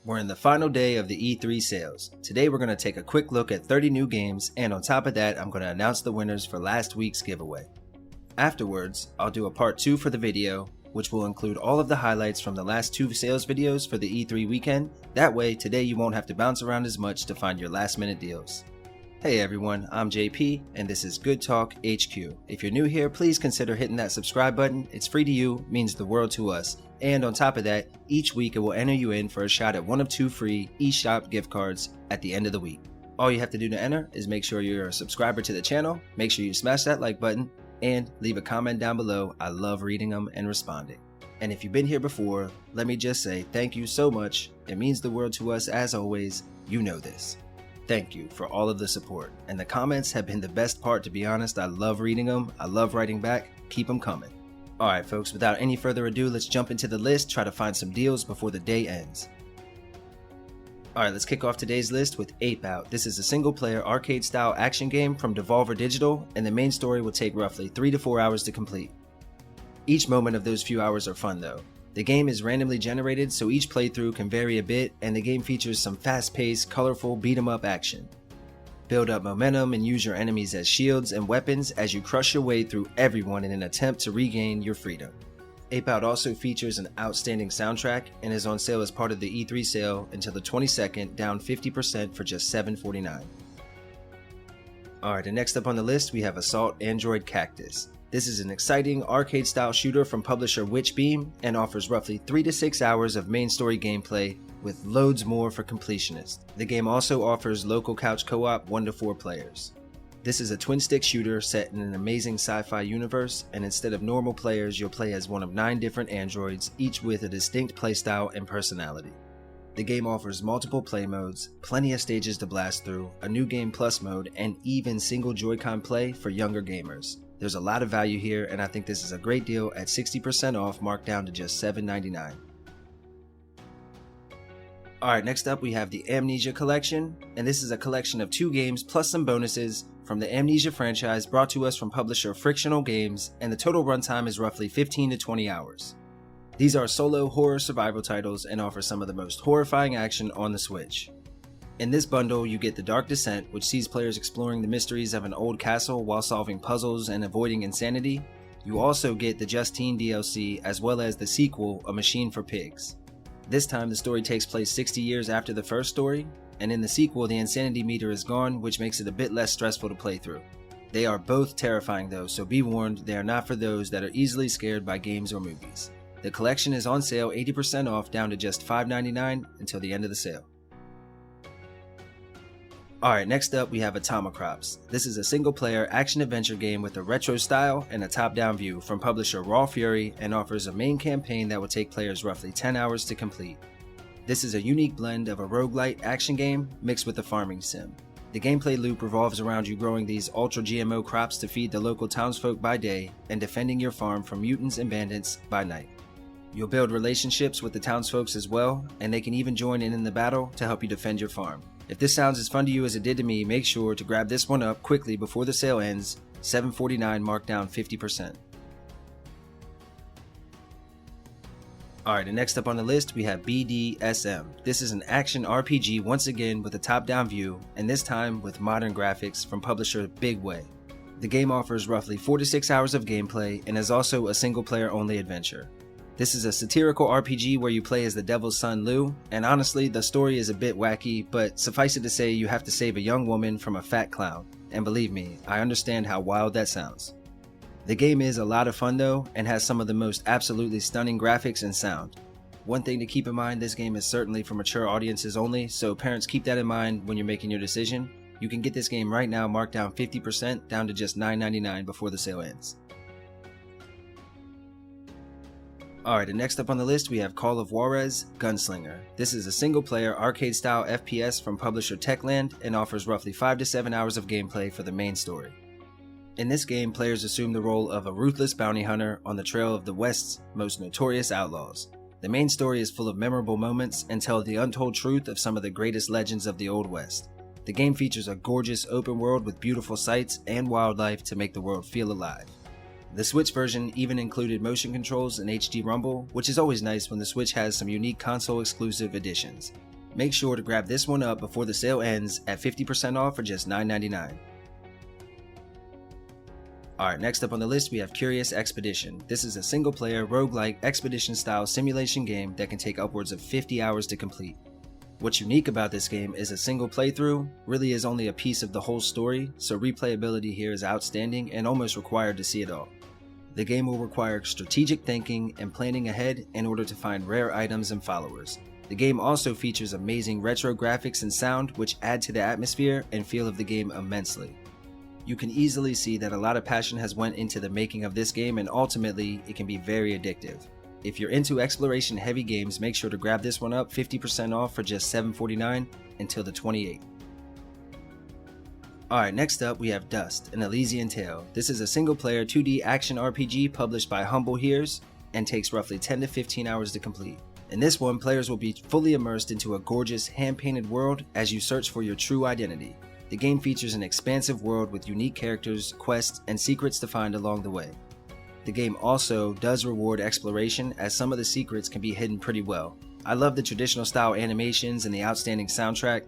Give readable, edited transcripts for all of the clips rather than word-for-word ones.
We're in the final day of the E3 sales. Today we're going to take a quick look at 30 new games, and on top of that I'm going to announce the winners for last week's giveaway. Afterwards, I'll do a part 2 for the video, which will include all of the highlights from the last 2 sales videos for the E3 weekend. That way, today you won't have to bounce around as much to find your last minute deals. Hey everyone, I'm JP, and this is Good Talk HQ. If you're new here, please consider hitting that subscribe button. It's free to you, means the world to us. And on top of that, each week it will enter you in for a shot at one of 2 free eShop gift cards at the end of the week. All you have to do to enter is make sure you're a subscriber to the channel, make sure you smash that like button, and leave a comment down below. I love reading them and responding. And if you've been here before, let me just say thank you so much. It means the world to us as always. You know this. Thank you for all of the support. And the comments have been the best part, to be honest. I love reading them. I love writing back. Keep them coming. Alright folks, without any further ado, let's jump into the list, try to find some deals before the day ends. Alright, let's kick off today's list with Ape Out. This is a single player arcade style action game from Devolver Digital, and the main story will take roughly 3 to 4 hours to complete. Each moment of those few hours are fun though. The game is randomly generated, so each playthrough can vary a bit, and the game features some fast-paced, colorful beat-em-up action. Build up momentum and use your enemies as shields and weapons as you crush your way through everyone in an attempt to regain your freedom. Ape Out also features an outstanding soundtrack and is on sale as part of the E3 sale until the 22nd, down 50% for just $7.49. Alright, and next up on the list we have Assault Android Cactus. This is an exciting arcade-style shooter from publisher Witchbeam and offers roughly 3 to 6 hours of main story gameplay with loads more for completionists. The game also offers local couch co-op 1 to 4 players. This is a twin-stick shooter set in an amazing sci-fi universe, and instead of normal players, you'll play as one of 9 different androids, each with a distinct playstyle and personality. The game offers multiple play modes, plenty of stages to blast through, a new game plus mode, and even single Joy-Con play for younger gamers. There's a lot of value here, and I think this is a great deal at 60% off, marked down to just $7.99. Alright, next up we have the Amnesia Collection, and this is a collection of 2 games plus some bonuses from the Amnesia franchise brought to us from publisher Frictional Games, and the total runtime is roughly 15 to 20 hours. These are solo horror survival titles and offer some of the most horrifying action on the Switch. In this bundle, you get The Dark Descent, which sees players exploring the mysteries of an old castle while solving puzzles and avoiding insanity. You also get the Justine DLC, as well as the sequel, A Machine for Pigs. This time the story takes place 60 years after the first story, and in the sequel the insanity meter is gone, which makes it a bit less stressful to play through. They are both terrifying though, so be warned, they are not for those that are easily scared by games or movies. The collection is on sale 80% off, down to just $5.99 until the end of the sale. Alright, next up we have Atomicrops. This is a single-player action-adventure game with a retro style and a top-down view from publisher Raw Fury, and offers a main campaign that will take players roughly 10 hours to complete. This is a unique blend of a roguelite action game mixed with a farming sim. The gameplay loop revolves around you growing these ultra GMO crops to feed the local townsfolk by day and defending your farm from mutants and bandits by night. You'll build relationships with the townsfolk as well, and they can even join in the battle to help you defend your farm. If this sounds as fun to you as it did to me, make sure to grab this one up quickly before the sale ends. $7.49, marked down 50%. Alright, and next up on the list we have BDSM. This is an action RPG once again with a top-down view, and this time with modern graphics from publisher Big Way. The game offers roughly 4 to 6 hours of gameplay and is also a single-player only adventure. This is a satirical RPG where you play as the devil's son Lou, and honestly the story is a bit wacky, but suffice it to say you have to save a young woman from a fat clown, and believe me, I understand how wild that sounds. The game is a lot of fun though, and has some of the most absolutely stunning graphics and sound. One thing to keep in mind, this game is certainly for mature audiences only, so parents keep that in mind when you're making your decision. You can get this game right now marked down 50%, down to just $9.99 before the sale ends. Alright, and next up on the list we have Call of Juarez Gunslinger. This is a single-player arcade-style FPS from publisher Techland and offers roughly 5 to 7 hours of gameplay for the main story. In this game, players assume the role of a ruthless bounty hunter on the trail of the West's most notorious outlaws. The main story is full of memorable moments and tells the untold truth of some of the greatest legends of the Old West. The game features a gorgeous open world with beautiful sights and wildlife to make the world feel alive. The Switch version even included motion controls and HD rumble, which is always nice when the Switch has some unique console exclusive additions. Make sure to grab this one up before the sale ends at 50% off for just $9.99. Alright, next up on the list we have Curious Expedition. This is a single player roguelike expedition style simulation game that can take upwards of 50 hours to complete. What's unique about this game is a single playthrough really is only a piece of the whole story, so replayability here is outstanding and almost required to see it all. The game will require strategic thinking and planning ahead in order to find rare items and followers. The game also features amazing retro graphics and sound which add to the atmosphere and feel of the game immensely. You can easily see that a lot of passion has went into the making of this game, and ultimately it can be very addictive. If you're into exploration heavy games, make sure to grab this one up 50% off for just $7.49 until the 28th. Alright, next up we have Dust, an Elysian Tale. This is a single player 2D action RPG published by Humble Hears and takes roughly 10 to 15 hours to complete. In this one, players will be fully immersed into a gorgeous hand-painted world as you search for your true identity. The game features an expansive world with unique characters, quests, and secrets to find along the way. The game also does reward exploration, as some of the secrets can be hidden pretty well. I love the traditional style animations and the outstanding soundtrack.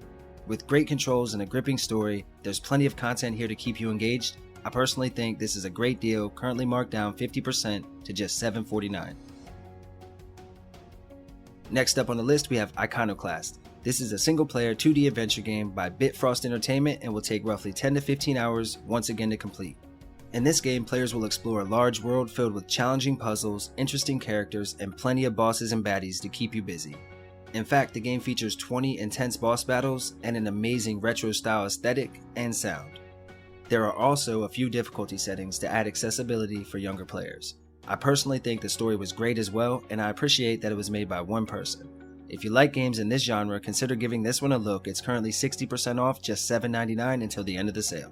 With great controls and a gripping story, there's plenty of content here to keep you engaged. I personally think this is a great deal, currently marked down 50% to just $7.49. Next up on the list we have Iconoclasts. This is a single player 2D adventure game by Bitfrost Entertainment and will take roughly 10 to 15 hours once again to complete. In this game, players will explore a large world filled with challenging puzzles, interesting characters, and plenty of bosses and baddies to keep you busy. In fact, the game features 20 intense boss battles and an amazing retro style aesthetic and sound. There are also a few difficulty settings to add accessibility for younger players. I personally think the story was great as well, and I appreciate that it was made by one person. If you like games in this genre, consider giving this one a look. It's currently 60% off, just $7.99 until the end of the sale.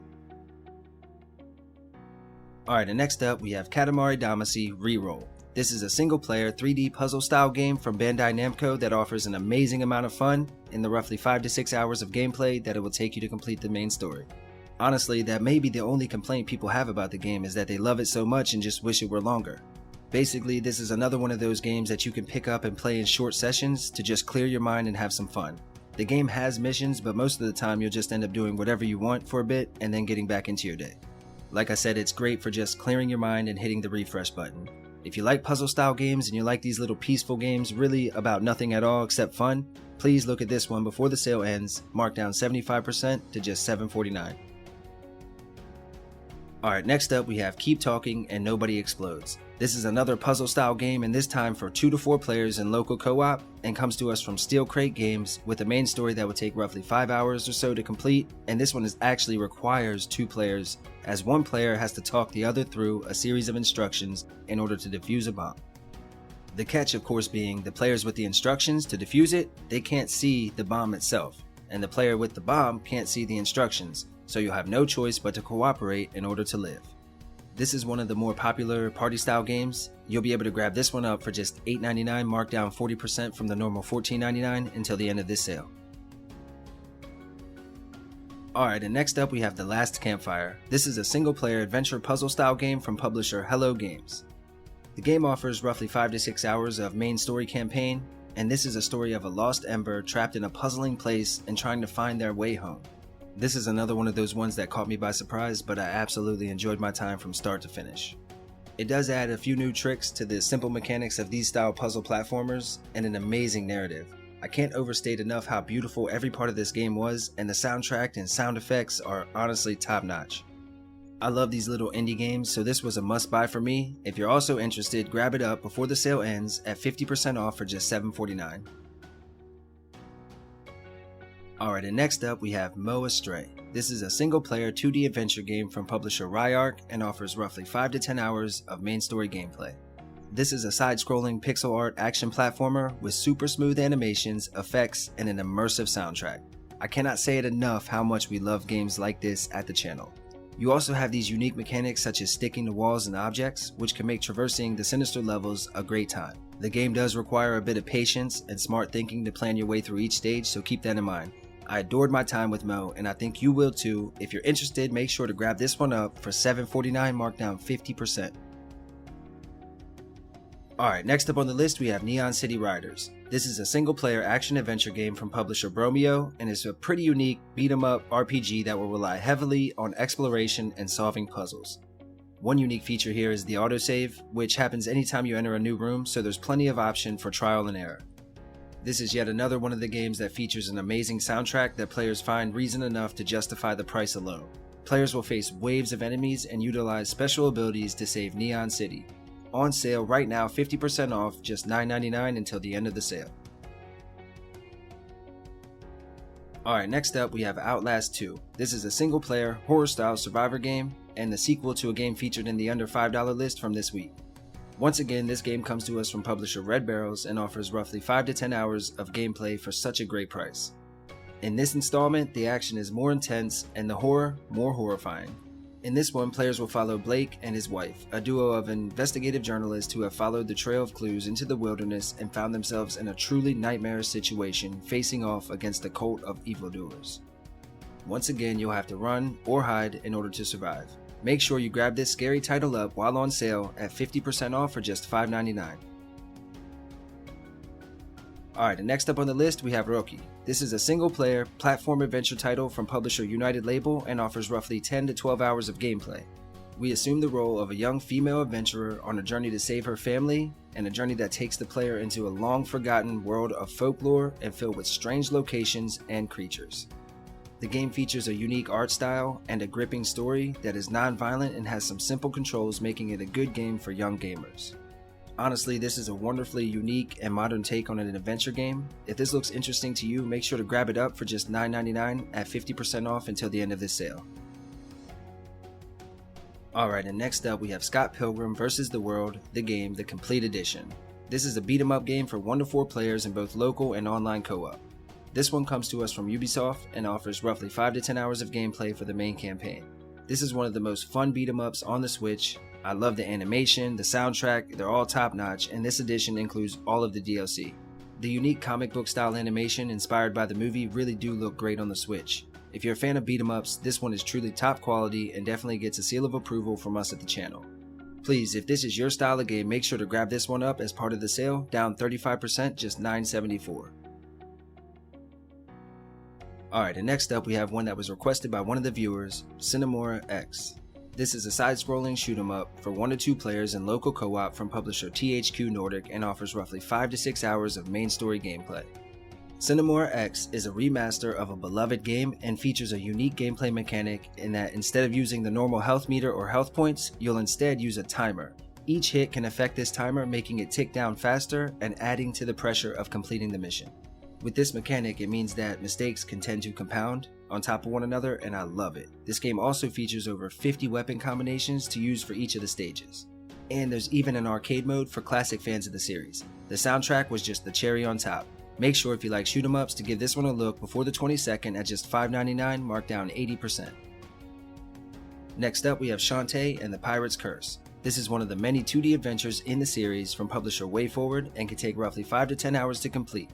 Alright, and next up we have Katamari Damacy REROLL. This is a single player 3D puzzle style game from Bandai Namco that offers an amazing amount of fun in the roughly 5 to 6 hours of gameplay that it will take you to complete the main story. Honestly, that may be the only complaint people have about the game, is that they love it so much and just wish it were longer. Basically, this is another one of those games that you can pick up and play in short sessions to just clear your mind and have some fun. The game has missions, but most of the time you'll just end up doing whatever you want for a bit and then getting back into your day. Like I said, it's great for just clearing your mind and hitting the refresh button. If you like puzzle style games and you like these little peaceful games really about nothing at all except fun, please look at this one before the sale ends, marked down 75% to just $7.49. Alright, next up we have Keep Talking and Nobody Explodes. This is another puzzle style game, and this time for 2 to 4 players in local co-op, and comes to us from Steel Crate Games with a main story that would take roughly 5 hours or so to complete, and this one actually requires 2 players, as one player has to talk the other through a series of instructions in order to defuse a bomb. The catch of course being the players with the instructions to defuse it, they can't see the bomb itself, and the player with the bomb can't see the instructions, so you'll have no choice but to cooperate in order to live. This is one of the more popular party style games. You'll be able to grab this one up for just $8.99, marked down 40% from the normal $14.99 until the end of this sale. Alright, and next up we have The Last Campfire. This is a single player adventure puzzle style game from publisher Hello Games. The game offers roughly 5 to 6 hours of main story campaign, and this is a story of a lost ember trapped in a puzzling place and trying to find their way home. This is another one of those ones that caught me by surprise, but I absolutely enjoyed my time from start to finish. It does add a few new tricks to the simple mechanics of these style puzzle platformers and an amazing narrative. I can't overstate enough how beautiful every part of this game was, and the soundtrack and sound effects are honestly top notch. I love these little indie games, so this was a must buy for me. If you're also interested, grab it up before the sale ends at 50% off for just $7.49. Alright, and next up we have Astray. This is a single player 2D adventure game from publisher REROLL and offers roughly 5 to 10 hours of main story gameplay. This is a side-scrolling pixel art action platformer with super smooth animations, effects, and an immersive soundtrack. I cannot say it enough how much we love games like this at the channel. You also have these unique mechanics such as sticking to walls and objects, which can make traversing the sinister levels a great time. The game does require a bit of patience and smart thinking to plan your way through each stage, so keep that in mind. I adored my time with Mo, and I think you will too. If you're interested, make sure to grab this one up for $7.49, marked down 50%. Alright, next up on the list we have Neon City Riders. This is a single player action adventure game from publisher Bromeo and is a pretty unique beat 'em up RPG that will rely heavily on exploration and solving puzzles. One unique feature here is the autosave, which happens anytime you enter a new room, so there's plenty of option for trial and error. This is yet another one of the games that features an amazing soundtrack that players find reason enough to justify the price alone. Players will face waves of enemies and utilize special abilities to save Neon City. On sale right now, 50% off, just $9.99 until the end of the sale. Alright, next up we have Outlast 2. This is a single player, horror style survivor game, and the sequel to a game featured in the under $5 list from this week. Once again, this game comes to us from publisher Red Barrels and offers roughly 5 to 10 hours of gameplay for such a great price. In this installment, the action is more intense and the horror more horrifying. In this one, players will follow Blake and his wife, a duo of investigative journalists who have followed the trail of clues into the wilderness and found themselves in a truly nightmarish situation facing off against a cult of evildoers. Once again, you'll have to run or hide in order to survive. Make sure you grab this scary title up while on sale at 50% off for just $5.99. Alright, and next up on the list we have Roki. This is a single player platform adventure title from publisher United Label and offers roughly 10 to 12 hours of gameplay. We assume the role of a young female adventurer on a journey to save her family, and a journey that takes the player into a long forgotten world of folklore and filled with strange locations and creatures. The game features a unique art style and a gripping story that is non-violent and has some simple controls, making it a good game for young gamers. Honestly, this is a wonderfully unique and modern take on an adventure game. If this looks interesting to you, make sure to grab it up for just $9.99 at 50% off until the end of this sale. Alright, and next up we have Scott Pilgrim vs. the World, the game, the complete edition. This is a beat 'em up game for 1 to 4 players in both local and online co-op. This one comes to us from Ubisoft and offers roughly 5 to 10 hours of gameplay for the main campaign. This is one of the most fun beat 'em ups on the Switch. I love the animation, the soundtrack, they're all top notch, and this edition includes all of the DLC. The unique comic book style animation inspired by the movie really do look great on the Switch. If you're a fan of beat 'em ups, this one is truly top quality and definitely gets a seal of approval from us at the channel. Please, if this is your style of game, make sure to grab this one up as part of the sale, down 35%, just $9.74. Alright, and next up we have one that was requested by one of the viewers, Sine Mora EX. This is a side-scrolling shoot-'em-up for 1 to 2 players in local co-op from publisher THQ Nordic and offers roughly 5 to 6 hours of main story gameplay. Sine Mora EX is a remaster of a beloved game and features a unique gameplay mechanic in that instead of using the normal health meter or health points, you'll instead use a timer. Each hit can affect this timer, making it tick down faster and adding to the pressure of completing the mission. With this mechanic, it means that mistakes can tend to compound on top of one another, and I love it. This game also features over 50 weapon combinations to use for each of the stages. And there's even an arcade mode for classic fans of the series. The soundtrack was just the cherry on top. Make sure if you like shoot 'em ups to give this one a look before the 22nd at just $5.99, marked down 80%. Next up we have Shantae and the Pirate's Curse. This is one of the many 2D adventures in the series from publisher WayForward and can take roughly 5 to 10 hours to complete.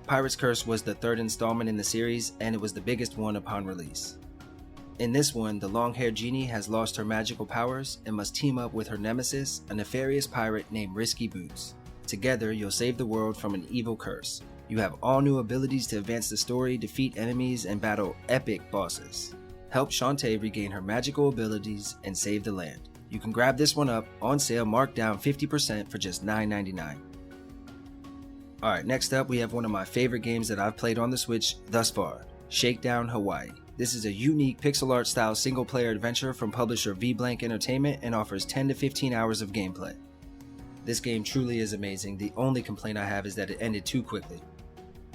Pirate's Curse was the 3rd installment in the series, and it was the biggest one upon release. In this one, the long-haired genie has lost her magical powers and must team up with her nemesis, a nefarious pirate named Risky Boots. Together, you'll save the world from an evil curse. You have all new abilities to advance the story, defeat enemies, and battle epic bosses. Help Shantae regain her magical abilities and save the land. You can grab this one up, on sale, marked down 50% for just $9.99. Alright, next up we have one of my favorite games that I've played on the Switch thus far, Shakedown Hawaii. This is a unique pixel art style single player adventure from publisher VBlank Entertainment and offers 10 to 15 hours of gameplay. This game truly is amazing. The only complaint I have is that it ended too quickly.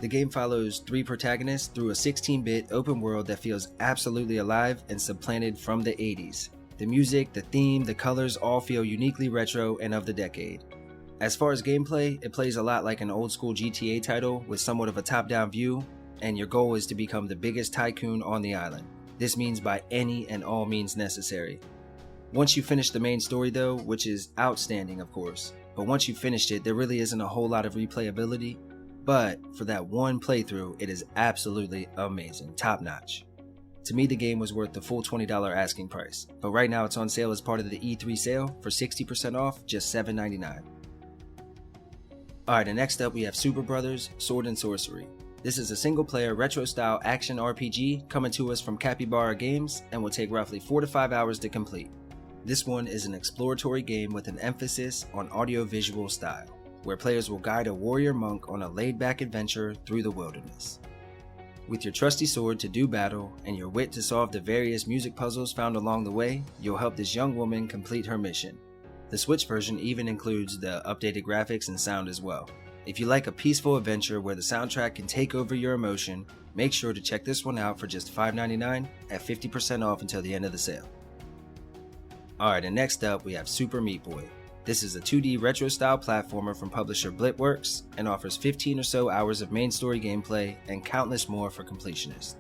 The game follows 3 protagonists through a 16-bit open world that feels absolutely alive and supplanted from the 80s. The music, the theme, the colors all feel uniquely retro and of the decade. As far as gameplay, it plays a lot like an old school GTA title with somewhat of a top-down view, and your goal is to become the biggest tycoon on the island. This means by any and all means necessary. Once you finish the main story though, which is outstanding of course, but once you finished it, there really isn't a whole lot of replayability, but for that one playthrough, it is absolutely amazing, top notch. To me, the game was worth the full $20 asking price, but right now it's on sale as part of the E3 sale for 60% off, just $7.99. Alright, and next up we have Superbrothers, Sword and Sorcery. This is a single-player retro-style action RPG coming to us from Capybara Games and will take roughly 4 to 5 hours to complete. This one is an exploratory game with an emphasis on audio-visual style, where players will guide a warrior monk on a laid-back adventure through the wilderness. With your trusty sword to do battle and your wit to solve the various music puzzles found along the way, you'll help this young woman complete her mission. The Switch version even includes the updated graphics and sound as well. If you like a peaceful adventure where the soundtrack can take over your emotion, make sure to check this one out for just $5.99 at 50% off until the end of the sale. Alright, and next up we have Super Meatboy. This is a 2D retro style platformer from publisher Blitworks and offers 15 or so hours of main story gameplay and countless more for completionists.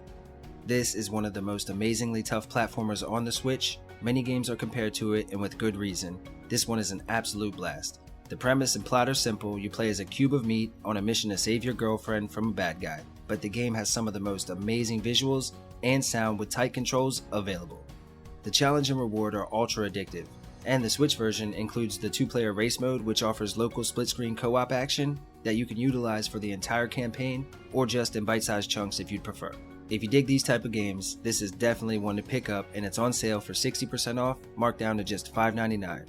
This is one of the most amazingly tough platformers on the Switch. Many games are compared to it, and with good reason. This one is an absolute blast. The premise and plot are simple. You play as a cube of meat on a mission to save your girlfriend from a bad guy, but the game has some of the most amazing visuals and sound with tight controls available. The challenge and reward are ultra addictive, and the Switch version includes the 2-player race mode, which offers local split-screen co-op action that you can utilize for the entire campaign or just in bite-sized chunks if you'd prefer. If you dig these type of games, this is definitely one to pick up, and it's on sale for 60% off, marked down to just $5.99.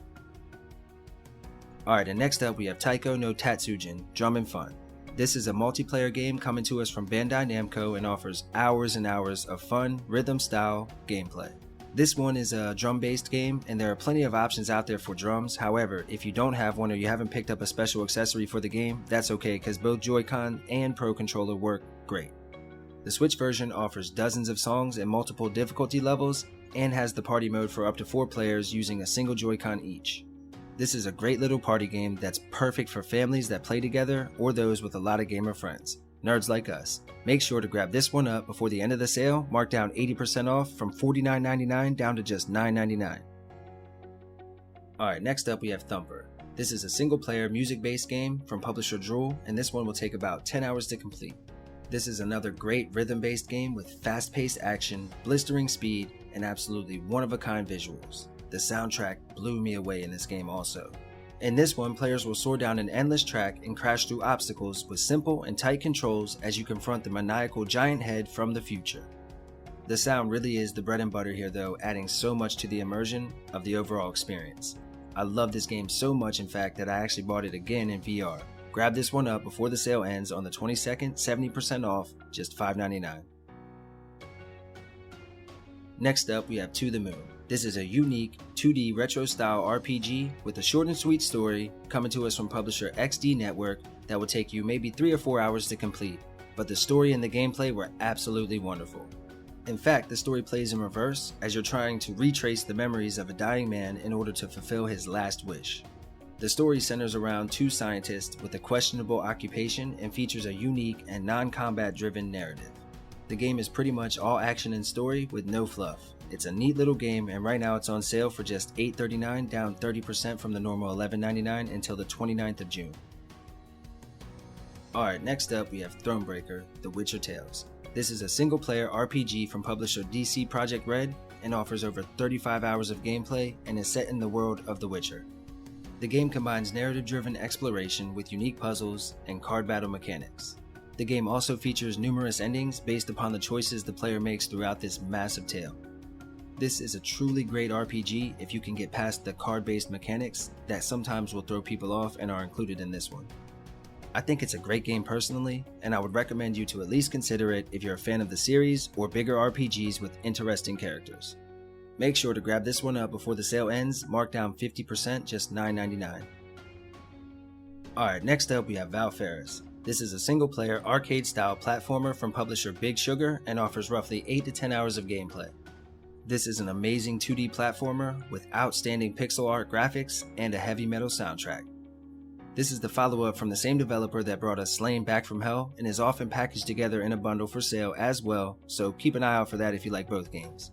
Alright, and next up we have Taiko no Tatsujin, Drum and Fun. This is a multiplayer game coming to us from Bandai Namco and offers hours and hours of fun, rhythm-style gameplay. This one is a drum-based game, and there are plenty of options out there for drums. However, if you don't have one or you haven't picked up a special accessory for the game, that's okay because both Joy-Con and Pro Controller work great. The Switch version offers dozens of songs and multiple difficulty levels and has the party mode for up to 4 players using a single Joy-Con each. This is a great little party game that's perfect for families that play together or those with a lot of gamer friends, nerds like us. Make sure to grab this one up before the end of the sale, marked down 80% off from $49.99 down to just $9.99. Alright, next up we have Thumper. This is a single player music based game from publisher Drool, and this one will take about 10 hours to complete. This is another great rhythm based game with fast paced action, blistering speed, and absolutely one of a kind visuals. The soundtrack blew me away in this game also. In this one, players will soar down an endless track and crash through obstacles with simple and tight controls as you confront the maniacal giant head from the future. The sound really is the bread and butter here though, adding so much to the immersion of the overall experience. I love this game so much in fact that I actually bought it again in VR. Grab this one up before the sale ends on the 22nd, 70% off, just $5.99. Next up we have To the Moon. This is a unique 2D retro style RPG with a short and sweet story coming to us from publisher XD Network that will take you maybe 3 or 4 hours to complete, but the story and the gameplay were absolutely wonderful. In fact, the story plays in reverse as you're trying to retrace the memories of a dying man in order to fulfill his last wish. The story centers around 2 scientists with a questionable occupation and features a unique and non-combat driven narrative. The game is pretty much all action and story with no fluff. It's a neat little game, and right now it's on sale for just $8.39, down 30% from the normal $11.99 until the 29th of June. Alright, next up we have Thronebreaker, The Witcher Tales. This is a single player RPG from publisher DC Projekt Red and offers over 35 hours of gameplay and is set in the world of The Witcher. The game combines narrative-driven exploration with unique puzzles and card battle mechanics. The game also features numerous endings based upon the choices the player makes throughout this massive tale. This is a truly great RPG if you can get past the card-based mechanics that sometimes will throw people off and are included in this one. I think it's a great game personally, and I would recommend you to at least consider it if you're a fan of the series or bigger RPGs with interesting characters. Make sure to grab this one up before the sale ends, marked down 50%, just $9.99. Alright, next up we have ValFaris. This is a single player arcade style platformer from publisher Big Sugar and offers roughly 8 to 10 hours of gameplay. This is an amazing 2D platformer with outstanding pixel art graphics and a heavy metal soundtrack. This is the follow-up from the same developer that brought us Slain Back from Hell and is often packaged together in a bundle for sale as well, so keep an eye out for that if you like both games.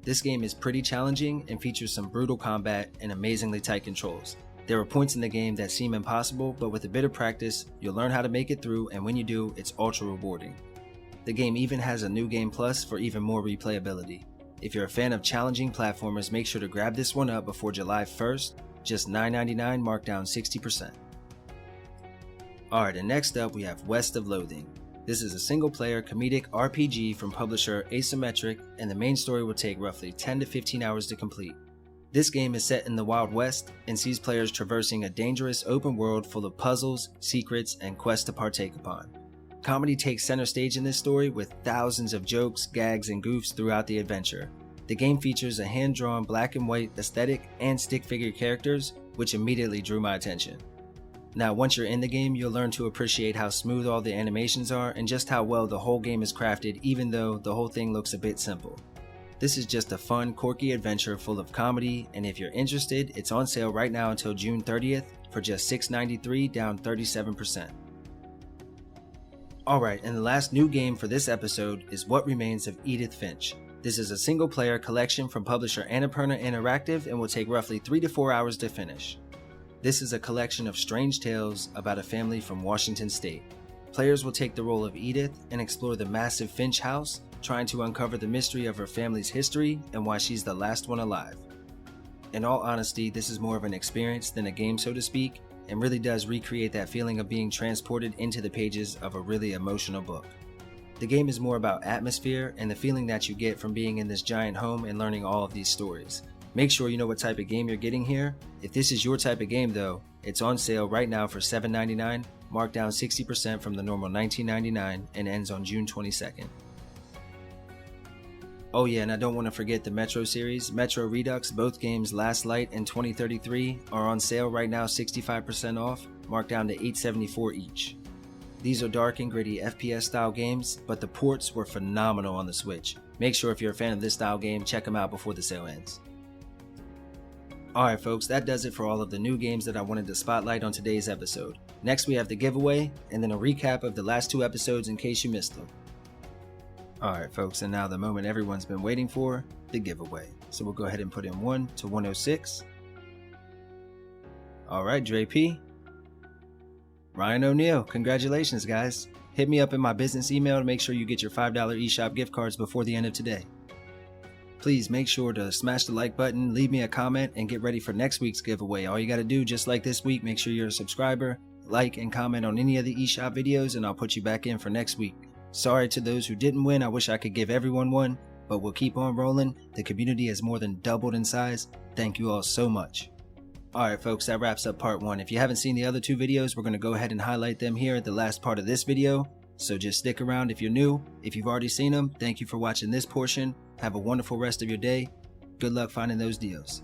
This game is pretty challenging and features some brutal combat and amazingly tight controls. There are points in the game that seem impossible, but with a bit of practice, you'll learn how to make it through, and when you do, it's ultra rewarding. The game even has a new game plus for even more replayability. If you're a fan of challenging platformers, make sure to grab this one up before July 1st, just $9.99, marked down 60%. Alright, and next up we have West of Loathing. This is a single player comedic RPG from publisher Asymmetric, and the main story will take roughly 10 to 15 hours to complete. This game is set in the Wild West and sees players traversing a dangerous open world full of puzzles, secrets, and quests to partake upon. Comedy takes center stage in this story with thousands of jokes, gags, and goofs throughout the adventure. The game features a hand-drawn black and white aesthetic and stick figure characters, which immediately drew my attention. Now once you're in the game, you'll learn to appreciate how smooth all the animations are and just how well the whole game is crafted, even though the whole thing looks a bit simple. This is just a fun, quirky adventure full of comedy, and if you're interested, it's on sale right now until June 30th for just $6.93, down 37%. Alright, and the last new game for this episode is What Remains of Edith Finch. This is a single player collection from publisher Annapurna Interactive and will take roughly 3 to 4 hours to finish. This is a collection of strange tales about a family from Washington State. Players will take the role of Edith and explore the massive Finch house, trying to uncover the mystery of her family's history and why she's the last one alive. In all honesty, this is more of an experience than a game, so to speak, and really does recreate that feeling of being transported into the pages of a really emotional book. The game is more about atmosphere and the feeling that you get from being in this giant home and learning all of these stories. Make sure you know what type of game you're getting here. If this is your type of game though, it's on sale right now for $7.99, marked down 60% from the normal $19.99, and ends on June 22nd. Oh yeah, and I don't want to forget the Metro series. Metro Redux, both games Last Light and 2033 are on sale right now 65% off, marked down to $8.74 each. These are dark and gritty FPS style games, but the ports were phenomenal on the Switch. Make sure if you're a fan of this style game, check them out before the sale ends. Alright folks, that does it for all of the new games that I wanted to spotlight on today's episode. Next we have the giveaway, and then a recap of the last 2 episodes in case you missed them. Alright folks, and now the moment everyone's been waiting for, the giveaway. So we'll go ahead and put in 1 to 106. Alright, Dre P. Ryan O'Neal, congratulations guys. Hit me up in my business email to make sure you get your $5 eShop gift cards before the end of today. Please make sure to smash the like button, leave me a comment, and get ready for next week's giveaway. All you gotta do, just like this week, make sure you're a subscriber, like and comment on any of the eShop videos, and I'll put you back in for next week. Sorry to those who didn't win, I wish I could give everyone one, but we'll keep on rolling. The community has more than doubled in size. Thank you all so much. Alright folks, that wraps up part 1. If you haven't seen the other 2 videos, we're going to go ahead and highlight them here at the last part of this video. So just stick around if you're new. If you've already seen them, thank you for watching this portion. Have a wonderful rest of your day. Good luck finding those deals.